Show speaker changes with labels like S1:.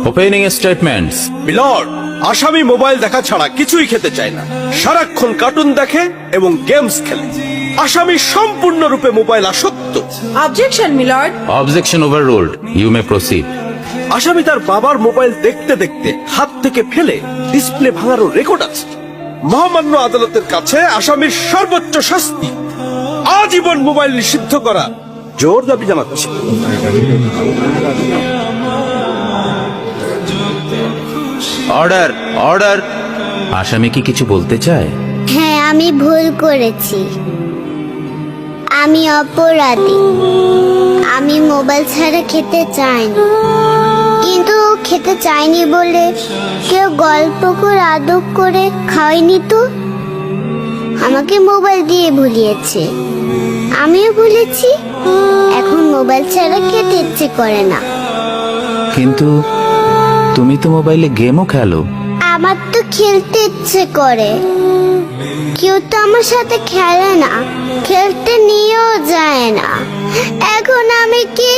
S1: Opening statements.
S2: Milord, আসামি mobile দেখা ছাড়া কিছুই খেতে চায় না, সারাক্ষণ কার্টুন দেখে এবং গেমস খেলে। আসামি সম্পূর্ণরূপে মোবাইল আসক্ত।
S3: Objection milord.
S1: Objection overruled, you may proceed.
S2: আসামি তার বাবার মোবাইল দেখতে দেখতে হাত থেকে ফেলে ডিসপ্লে ভাঙারও রেকর্ড আছে। মহামান্য আদালতের কাছে আসামির সর্বোচ্চ শাস্তি আজীবন মোবাইল নিষিদ্ধ করা জোর দাবি জানাচ্ছে।
S1: Order, order. আসামি কি কিছু বলতে চায়?
S4: হ্যাঁ, আমি ভুল করেছি। আমি অপরাধী। আমি মোবাইল ছাড়া খেতে চাইনি, কিন্তু খেতে চাইনি বলে কেউ গল্প করে আদব করে খাওয়াইনি তো। আমাকে মোবাইল দিয়ে ভুলিয়েছে, আমিও ভুলেছি। এখন মোবাইল ছাড়া খেতে ইচ্ছে করে না।
S1: কিন্তু তুমি তো মোবাইলে গেমও খেলো।
S4: আমার তো খেলতে ইচ্ছে করে, কেউ তো আমার সাথে খেলে না, খেলতে নিয়েও যায় না। এখন আমি কি